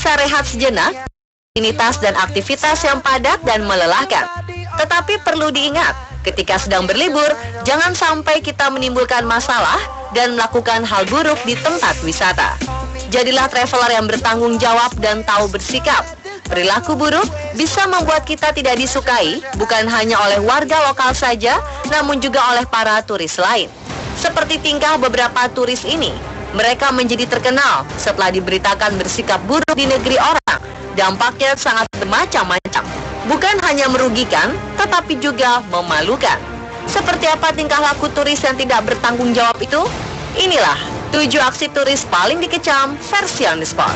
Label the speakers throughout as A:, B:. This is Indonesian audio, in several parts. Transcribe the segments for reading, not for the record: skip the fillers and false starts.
A: bisa rehat sejenak, rutinitas dan aktivitas yang padat dan melelahkan. Tetapi perlu diingat, ketika sedang berlibur, jangan sampai kita menimbulkan masalah dan melakukan hal buruk di tempat wisata. Jadilah traveler yang bertanggung jawab dan tahu bersikap. Perilaku buruk bisa membuat kita tidak disukai, bukan hanya oleh warga lokal saja, namun juga oleh para turis lain. Seperti tingkah beberapa turis ini, mereka menjadi terkenal setelah diberitakan bersikap buruk di negeri orang. Dampaknya sangat bermacam-macam, bukan hanya merugikan, tetapi juga memalukan. Seperti apa tingkah laku turis yang tidak bertanggung jawab itu? Inilah 7 aksi turis paling dikecam versi on the spot.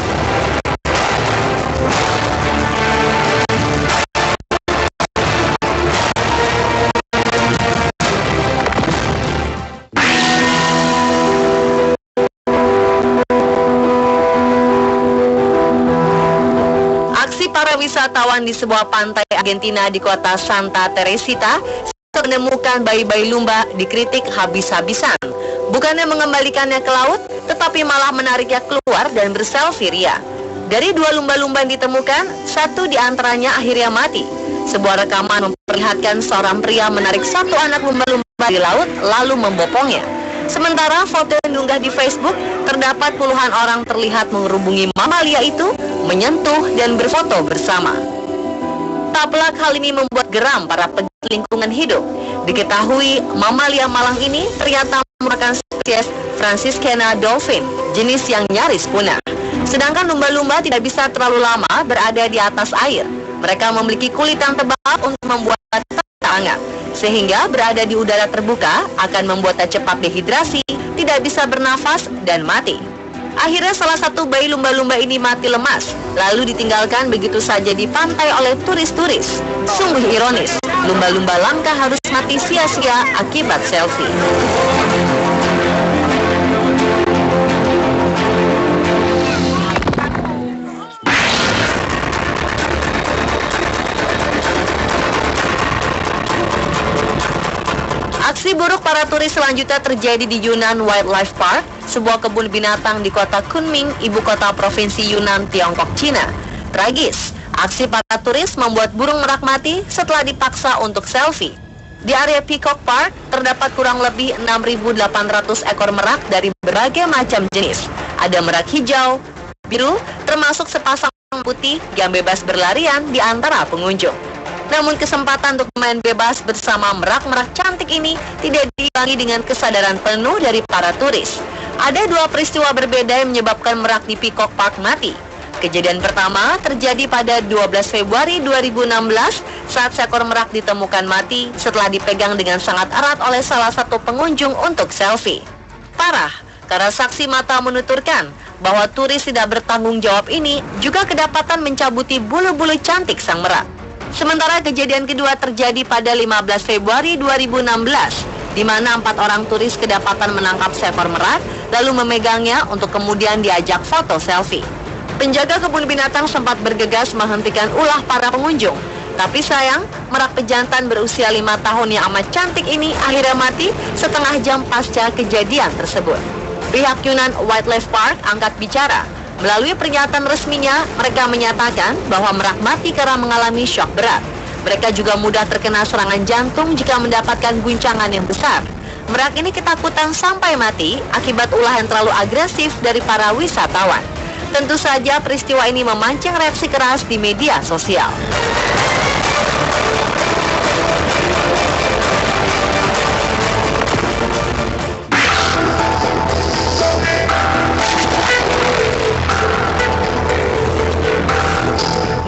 A: Aksi para wisatawan di sebuah pantai Argentina di kota Santa Teresita menemukan bayi-bayi lumba dikritik habis-habisan. Bukannya mengembalikannya ke laut, tetapi malah menariknya keluar dan berselfie ria. Dari 2 lumba-lumba yang ditemukan, 1 diantaranya akhirnya mati. Sebuah rekaman memperlihatkan seorang pria menarik 1 anak lumba-lumba di laut lalu membopongnya. Sementara foto yang diunggah di Facebook, terdapat puluhan orang terlihat mengerubungi mamalia itu, menyentuh dan berfoto bersama. Tak pelak hal ini membuat geram para pegiat lingkungan hidup. Diketahui mamalia malang ini ternyata merupakan spesies Franciscana dolphin, jenis yang nyaris punah. Sedangkan lumba-lumba tidak bisa terlalu lama berada di atas air. Mereka memiliki kulit yang tebal untuk membuat mereka hangat, sehingga berada di udara terbuka akan membuatnya cepat dehidrasi, tidak bisa bernafas dan mati. Akhirnya salah satu bayi lumba-lumba ini mati lemas, lalu ditinggalkan begitu saja di pantai oleh turis-turis. Sungguh ironis, lumba-lumba langka harus mati sia-sia akibat selfie. Aksi buruk para turis selanjutnya terjadi di Yunnan Wildlife Park, sebuah kebun binatang di kota Kunming, ibu kota provinsi Yunnan, Tiongkok, Cina. Tragis, aksi para turis membuat burung merak mati setelah dipaksa untuk selfie. Di area Peacock Park, terdapat kurang lebih 6.800 ekor merak dari berbagai macam jenis. Ada merak hijau, biru, termasuk sepasang putih yang bebas berlarian di antara pengunjung. Namun kesempatan untuk main bebas bersama merak-merak cantik ini tidak diimbangi dengan kesadaran penuh dari para turis. Ada 2 peristiwa berbeda yang menyebabkan merak di Peacock Park mati. Kejadian pertama terjadi pada 12 Februari 2016 saat seekor merak ditemukan mati setelah dipegang dengan sangat erat oleh salah satu pengunjung untuk selfie. Parah, karena saksi mata menuturkan bahwa turis tidak bertanggung jawab ini juga kedapatan mencabuti bulu-bulu cantik sang merak. Sementara kejadian kedua terjadi pada 15 Februari 2016, di mana 4 orang turis kedapatan menangkap seekor merak, lalu memegangnya untuk kemudian diajak foto selfie. Penjaga kebun binatang sempat bergegas menghentikan ulah para pengunjung. Tapi sayang, merak pejantan berusia 5 tahun yang amat cantik ini akhirnya mati setengah jam pasca kejadian tersebut. Pihak Yunnan Wildlife Park angkat bicara. Melalui pernyataan resminya, mereka menyatakan bahwa merak mati karena mengalami syok berat. Mereka juga mudah terkena serangan jantung jika mendapatkan guncangan yang besar. Merak ini ketakutan sampai mati akibat ulah yang terlalu agresif dari para wisatawan. Tentu saja peristiwa ini memancing reaksi keras di media sosial.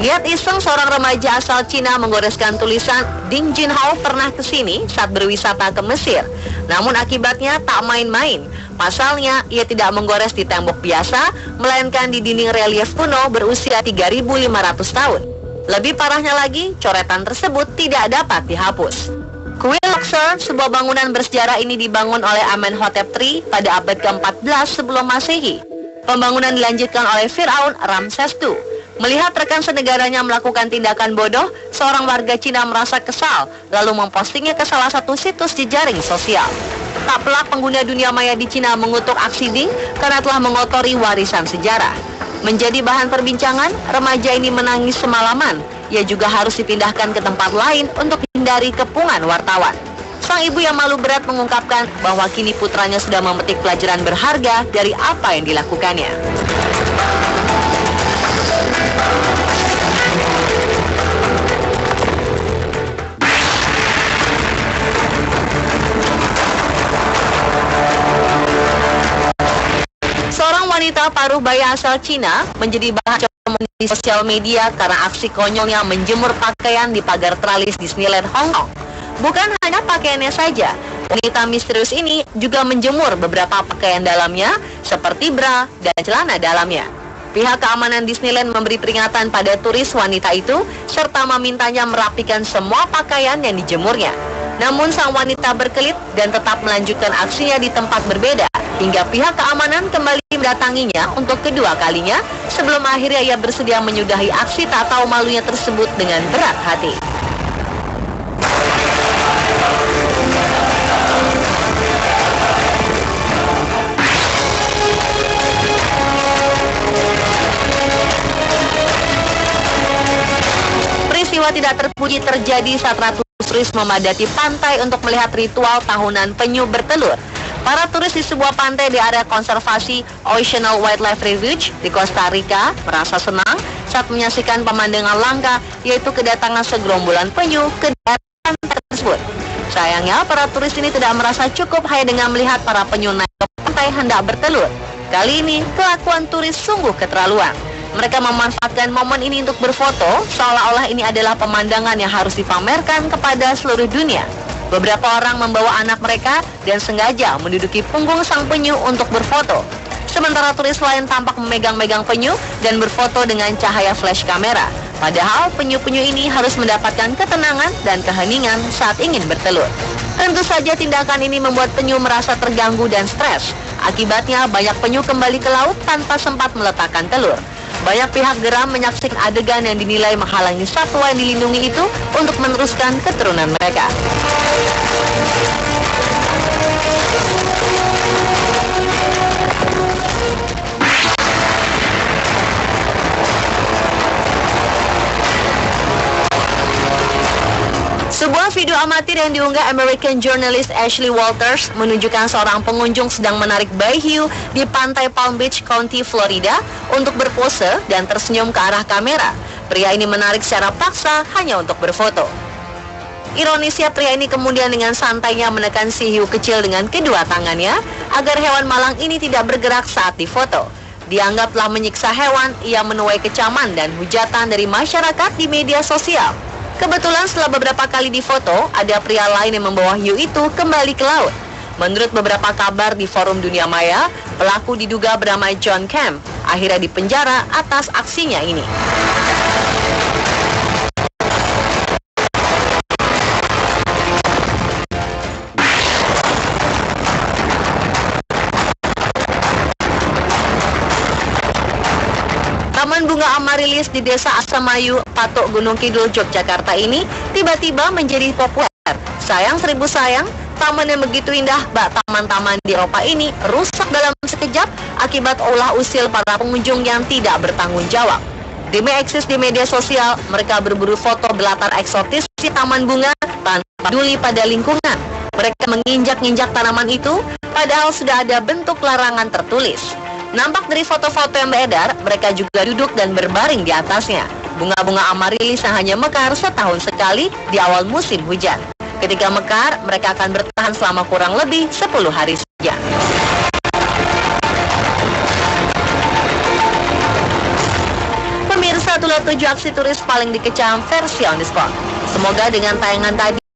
A: Lihat iseng seorang remaja asal Cina menggoreskan tulisan Ding Junhao pernah kesini saat berwisata ke Mesir. Namun akibatnya tak main-main. Pasalnya ia tidak menggores di tembok biasa, melainkan di dinding relief kuno berusia 3.500 tahun. Lebih parahnya lagi, coretan tersebut tidak dapat dihapus. Kuil Luxor, sebuah bangunan bersejarah ini dibangun oleh Amenhotep III pada abad ke-14 sebelum Masehi. Pembangunan dilanjutkan oleh Firaun Ramses II. Melihat rekan senegaranya melakukan tindakan bodoh, seorang warga Cina merasa kesal, lalu mempostingnya ke salah satu situs jejaring sosial. Tak pelak pengguna dunia maya di Cina mengutuk aksi Ding karena telah mengotori warisan sejarah. Menjadi bahan perbincangan, remaja ini menangis semalaman. Ia juga harus dipindahkan ke tempat lain untuk menghindari kepungan wartawan. Sang ibu yang malu berat mengungkapkan bahwa kini putranya sudah memetik pelajaran berharga dari apa yang dilakukannya. Seorang wanita paruh baya asal Cina menjadi bahan cemooh di sosial media karena aksi konyolnya menjemur pakaian di pagar tralis Disneyland Hong Kong. Bukan hanya pakaiannya saja, wanita misterius ini juga menjemur beberapa pakaian dalamnya seperti bra dan celana dalamnya. Pihak keamanan Disneyland memberi peringatan pada turis wanita itu serta memintanya merapikan semua pakaian yang dijemurnya. Namun sang wanita berkelit dan tetap melanjutkan aksinya di tempat berbeda hingga pihak keamanan kembali mendatanginya untuk kedua kalinya sebelum akhirnya ia bersedia menyudahi aksi tak tahu malunya tersebut dengan berat hati. Peristiwa tidak terpuji terjadi saat ratusan turis memadati pantai untuk melihat ritual tahunan penyu bertelur. Para turis di sebuah pantai di area konservasi Oceanal Wildlife Refuge di Costa Rica merasa senang saat menyaksikan pemandangan langka, yaitu kedatangan segerombolan penyu ke daerah pantai tersebut. Sayangnya, para turis ini tidak merasa cukup hanya dengan melihat para penyu naik ke pantai hendak bertelur. Kali ini, kelakuan turis sungguh keterlaluan. Mereka memanfaatkan momen ini untuk berfoto, seolah-olah ini adalah pemandangan yang harus dipamerkan kepada seluruh dunia. Beberapa orang membawa anak mereka dan sengaja menduduki punggung sang penyu untuk berfoto. Sementara turis lain tampak memegang-megang penyu dan berfoto dengan cahaya flash kamera. Padahal penyu-penyu ini harus mendapatkan ketenangan dan keheningan saat ingin bertelur. Tentu saja tindakan ini membuat penyu merasa terganggu dan stres. Akibatnya banyak penyu kembali ke laut tanpa sempat meletakkan telur. Banyak pihak geram menyaksikan adegan yang dinilai menghalangi satwa yang dilindungi itu untuk meneruskan keturunan mereka. Sebuah video amatir yang diunggah American journalist Ashley Walters menunjukkan seorang pengunjung sedang menarik bayi hiu di pantai Palm Beach County, Florida untuk berpose dan tersenyum ke arah kamera. Pria ini menarik secara paksa hanya untuk berfoto. Ironisnya, pria ini kemudian dengan santainya menekan si hiu kecil dengan kedua tangannya agar hewan malang ini tidak bergerak saat difoto. Dianggap telah menyiksa hewan, ia menuai kecaman dan hujatan dari masyarakat di media sosial. Kebetulan setelah beberapa kali difoto, ada pria lain yang membawa hiu itu kembali ke laut. Menurut beberapa kabar di forum dunia maya, pelaku diduga bernama John Camp, akhirnya dipenjara atas aksinya ini. Taman Bunga Amaryllis di Desa Asamayu, Patok Gunung Kidul, Yogyakarta ini tiba-tiba menjadi populer. Sayang seribu sayang, taman yang begitu indah bak taman-taman di Eropa ini rusak dalam sekejap akibat ulah usil para pengunjung yang tidak bertanggung jawab. Demi eksis di media sosial, mereka berburu foto berlatar eksotis di taman bunga tanpa peduli pada lingkungan. Mereka menginjak-injak tanaman itu, padahal sudah ada bentuk larangan tertulis. Nampak dari foto-foto yang beredar, mereka juga duduk dan berbaring di atasnya. Bunga-bunga amaryllis yang hanya mekar setahun sekali di awal musim hujan. Ketika mekar, mereka akan bertahan selama kurang lebih 10 hari saja. Pemirsa, itulah 7 aksi turis paling dikecam versi On The Spot. Semoga dengan tayangan tadi